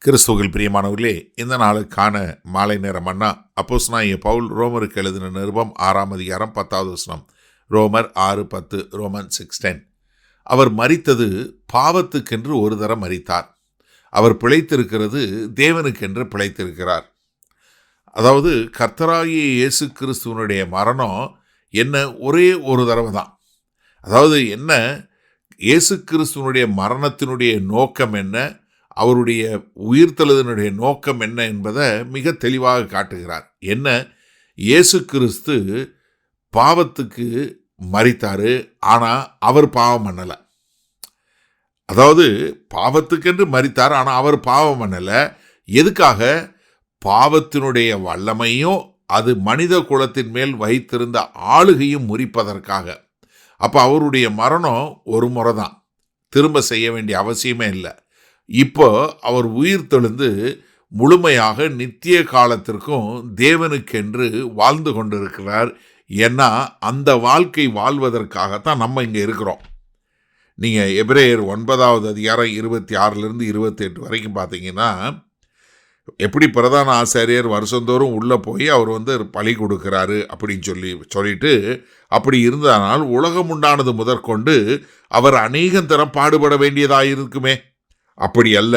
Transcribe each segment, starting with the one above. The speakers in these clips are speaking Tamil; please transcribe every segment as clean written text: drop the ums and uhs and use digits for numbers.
கிறிஸ்துவில் பிரியமானவர்களே, இந்த நாளுக்கான மாலை நேர மன்னா அப்போஸ்தலனாகிய பவுல் ரோமருக்கு எழுதின நிருபம் 6ஆம் அதிகாரம் 10வது வசனம். ரோமர் 6:10, ரோமன் 6:10. அவர் மரித்தது பாவத்துக்கென்று ஒரு தரம் மரித்தார். அவர் பிழைத்திருக்கிறது தேவனுக்கென்று பிழைத்திருக்கிறார். அதாவது கர்த்தராகிய இயேசு கிறிஸ்துவனுடைய மரணம் என்ன ஒரே ஒரு தடவை தான். அதாவது என்ன, இயேசு கிறிஸ்துவனுடைய மரணத்தினுடைய நோக்கம் என்ன, அவருடைய உயிர்த்தெழுதலினுடைய நோக்கம் என்ன என்பதை மிக தெளிவாக காட்டுகிறார். என்ன, இயேசு கிறிஸ்து பாவத்துக்கு மரித்தாரு, ஆனால் அவர் பாவம் பண்ணலை. அதாவது பாவத்துக்கென்று மரித்தார், ஆனால் அவர் பாவம் பண்ணலை. எதுக்காக? பாவத்தினுடைய வல்லமையும் அது மனித குலத்தின் மேல் வைத்திருந்த ஆளுகையும் முறிப்பதற்காக. அப்போ அவருடைய மரணம் ஒரு முறை தான், திரும்ப செய்ய வேண்டிய அவசியமே இல்லை. இப்போ அவர் உயிர் தெழுந்து முழுமையாக நித்திய காலத்திற்கும் தேவனுக்கென்று வாழ்ந்து கொண்டிருக்கிறார். ஏன்னா அந்த வாழ்க்கை வாழ்வதற்காகத்தான் நம்ம இங்கே இருக்கிறோம். நீங்கள் எபிரேயர் 9வது அதிகாரம் 26லிருந்து 28 வரைக்கும் பார்த்தீங்கன்னா, எப்படி பிரதான ஆசாரியர் வருஷந்தோறும் உள்ளே போய் அவர் பலி கொடுக்கிறாரு அப்படின்னு சொல்லிட்டு அப்படி இருந்தனால் உலகம் உண்டானது முதற்கொண்டு அவர் அநேகம் தரம் பாடுபட வேண்டியதாக இருக்குமே. அப்படி அல்ல,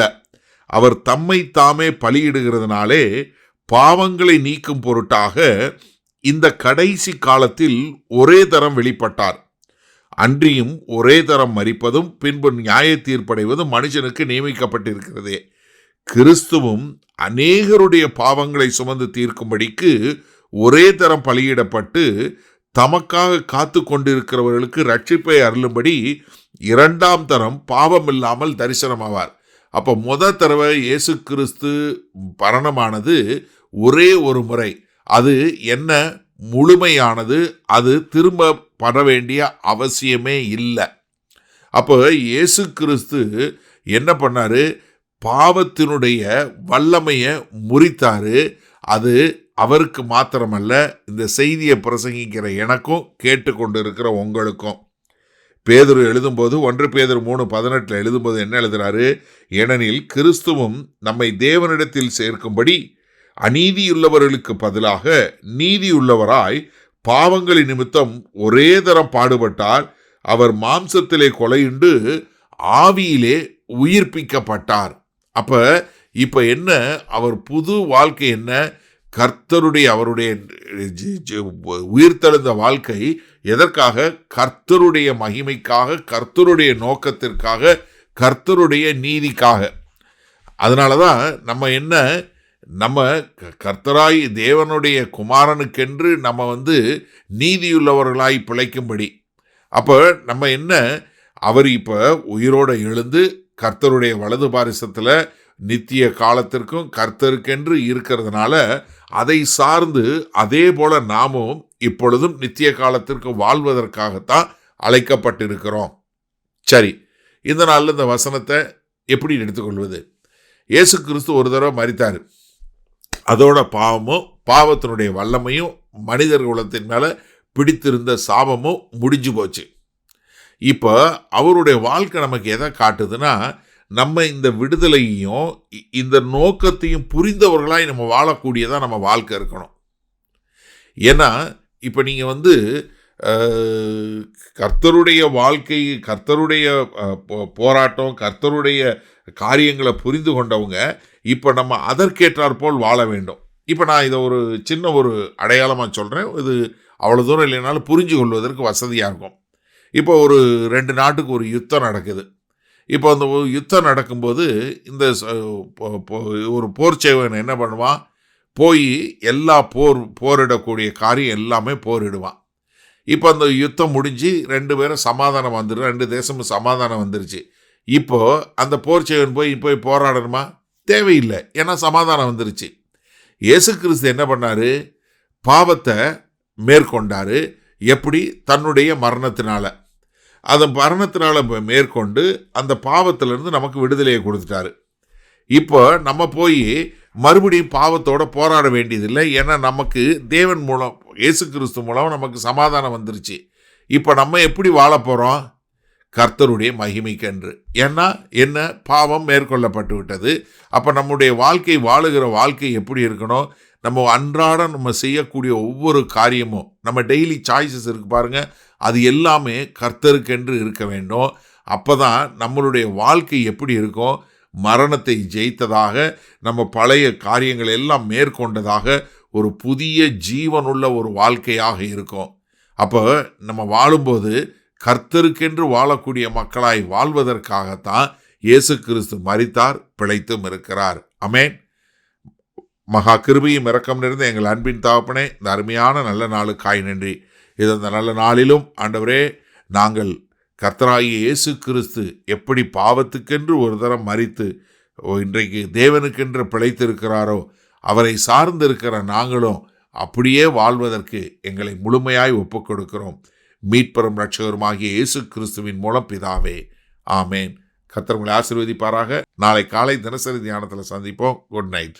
அவர் தம்மை தாமே பலியிடுகிறதுனாலே பாவங்களை நீக்கும் பொருட்டாக இந்த கடைசி காலத்தில் ஒரே தரம் வெளிப்பட்டார். அன்றியும் ஒரே தரம் மரிப்பதும் பின்பு நியாய தீர்ப்படைவதும் மனுஷனுக்கு நியமிக்கப்பட்டிருக்கிறதே. கிறிஸ்துவும் அநேகருடைய பாவங்களை சுமந்து தீர்க்கும்படிக்கு ஒரே தரம் பலியிடப்பட்டு தமக்காக காத்து கொண்டிருக்கிறவர்களுக்கு ரட்சிப்பை அருளும்படி இரண்டாம் தரம் பாவம் இல்லாமல் தரிசனமாவார். அப்போ தடவை இயேசு கிறிஸ்து மரணமானது ஒரே ஒரு முறை. அது என்ன, முழுமையானது. அது திரும்ப பட வேண்டிய அவசியமே இல்லை. அப்போ இயேசு கிறிஸ்து என்ன பண்ணாரு? பாவத்தினுடைய வல்லமையை முறித்தாரு. அது அவருக்கு மாத்திரமல்ல, இந்த செய்தியை பிரசங்கிக்கிற எனக்கும் கேட்டுக்கொண்டிருக்கிற உங்களுக்கும். பேதுரு எழுதும்போது 1 பேதுரு 3:18 எழுதும்போது என்ன எழுதுறாரு? ஏனெனில் கிறிஸ்துவும் நம்மை தேவனிடத்தில் சேர்க்கும்படி அநீதியுள்ளவர்களுக்கு பதிலாக நீதியுள்ளவராய் பாவங்களின் நிமித்தம் ஒரே தரம் பாடுபட்டார். அவர் மாம்சத்திலே கொலையுண்டு ஆவியிலே உயிர்ப்பிக்கப்பட்டார். இப்ப என்ன, அவர் புது வாழ்க்கை என்ன? கர்த்தருடைய அவருடைய உயிர்த்தெழுந்த வாழ்க்கை எதற்காக? கர்த்தருடைய மகிமைக்காக, கர்த்தருடைய நோக்கத்திற்காக, கர்த்தருடைய நீதிக்காக. அதனால தான் நம்ம கர்த்தராய் தேவனுடைய குமாரனுக்கென்று நம்ம நீதியுள்ளவர்களாய் பிழைக்கும்படி. அப்போ நம்ம என்ன, அவர் இப்போ உயிரோடு எழுந்து கர்த்தருடைய வலது பாரிசத்தில் நித்திய காலத்திற்கும் கர்த்தருக்கென்று இருக்கிறதுனால அதை சார்ந்து அதே போல நாமும் இப்பொழுதும் நித்திய காலத்திற்கு வாழ்வதற்காகத்தான் அழைக்கப்பட்டிருக்கிறோம். சரி, இந்த நாளில் இந்த வசனத்தை எப்படி எடுத்துக்கொள்வது? இயேசு கிறிஸ்து ஒரு தடவை மரித்தார். அதோட பாவத்தினுடைய வல்லமையும் மனிதர் குலத்தின் மேலே பிடித்திருந்த சாபமும் முடிஞ்சு போச்சு. இப்போ அவருடைய வாழ்க்கை நமக்கு எதை காட்டுதுன்னா, நம்ம இந்த விடுதலையையும் இந்த நோக்கத்தையும் புரிந்தவர்களாய் நம்ம வாழக்கூடியதாக நம்ம வாழ்க்கை இருக்கணும். ஏன்னா இப்போ நீங்கள் கர்த்தருடைய வாழ்க்கை, கர்த்தருடைய போராட்டம், கர்த்தருடைய காரியங்களை புரிந்து கொண்டவங்க இப்போ நம்ம அதற்கேற்றாற்போல் வாழ வேண்டும். இப்போ நான் இதை ஒரு சின்ன ஒரு அடையாளமாக சொல்கிறேன். இது அவ்வளோ தூரம் இல்லைனாலும் புரிஞ்சு கொள்வதற்கு வசதியாக இருக்கும். இப்போ ஒரு 2 நாட்டுக்கு ஒரு யுத்தம் நடக்குது. இப்போ அந்த யுத்தம் நடக்கும்போது இந்த ஒரு போர்ச்சேவன் என்ன பண்ணுவான்? போய் எல்லா போரிடக்கூடிய காரியம் எல்லாமே போரிடுவான். இப்போ அந்த யுத்தம் முடிஞ்சு 2 பேரும் சமாதானம் வந்துடும், 2 தேசமும் சமாதானம் வந்துருச்சு. இப்போ அந்த போர்ச்சேவன் போய் போராடணுமா? தேவையில்லை, ஏன்னா சமாதானம் வந்துருச்சு. இயேசு கிறிஸ்து என்ன பண்ணாரு? பாவத்தை மேற்கொண்டாரு. எப்படி? தன்னுடைய மரணத்தினால. அந்த மரணத்தினால மேற்கொண்டு அந்த பாவத்திலிருந்து நமக்கு விடுதலையை கொடுத்துட்டாரு. இப்போ நம்ம போய் மறுபடியும் பாவத்தோட போராட வேண்டியதில்லை. ஏன்னா நமக்கு தேவன் மூலம், இயேசு கிறிஸ்து மூலம் நமக்கு சமாதானம் வந்துருச்சு. இப்போ நம்ம எப்படி வாழ போகிறோம்? கர்த்தருடைய மகிமைக்கென்று. ஏன்னா என்ன, பாவம் மேற்கொள்ளப்பட்டு விட்டது. அப்போ நம்முடைய வாழ்க்கை, வாழுகிற வாழ்க்கை எப்படி இருக்கணும்? நம்ம அன்றாடம் நம்ம செய்யக்கூடிய ஒவ்வொரு காரியமும், நம்ம டெய்லி சாய்ஸஸ் இருக்கு பாருங்க, அது எல்லாமே கர்த்தருக்கென்று இருக்க வேண்டும். அப்பதான் நம்மளுடைய வாழ்க்கை எப்படி இருக்கும்? மரணத்தை ஜெயித்ததாக, நம்ம பழைய காரியங்கள் எல்லாம் மேற்கொண்டதாக, ஒரு புதிய ஜீவனுள்ள ஒரு வாழ்க்கையாக இருக்கும். அப்போ நம்ம வாழும்போது கர்த்தருக்கென்று வாழக்கூடிய மக்களாய் வாழ்வதற்காகத்தான் இயேசு கிறிஸ்து மரித்தார், பிழைத்தும் இருக்கிறார். ஆமென். மகா கிருபையும் இரக்கம் நிறைந்த எங்கள் அன்பின் தகப்பனே, இந்த அருமையான நல்ல நாளுக்காய் நன்றி. இது அந்த நல்ல நாளிலும் ஆண்டவரே, நாங்கள் கர்த்தராகிய இயேசு கிறிஸ்து எப்படி பாவத்துக்கென்று ஒரு தரம் மரித்து இன்றைக்கு தேவனுக்கென்று பிழைத்திருக்கிறாரோ, அவரை சார்ந்திருக்கிற நாங்களும் அப்படியே வாழ்வதற்கு எங்களை முழுமையாய் ஒப்புக் கொடுக்கிறோம். மீட்பெரும் இரட்சகருமாகிய இயேசு கிறிஸ்துவின் மூலம் பிதாவே, ஆமேன். கர்த்தர் உங்களை ஆசீர்வதிப்பாராக. நாளை காலை தினசரி தியானத்தில் சந்திப்போம். Good night.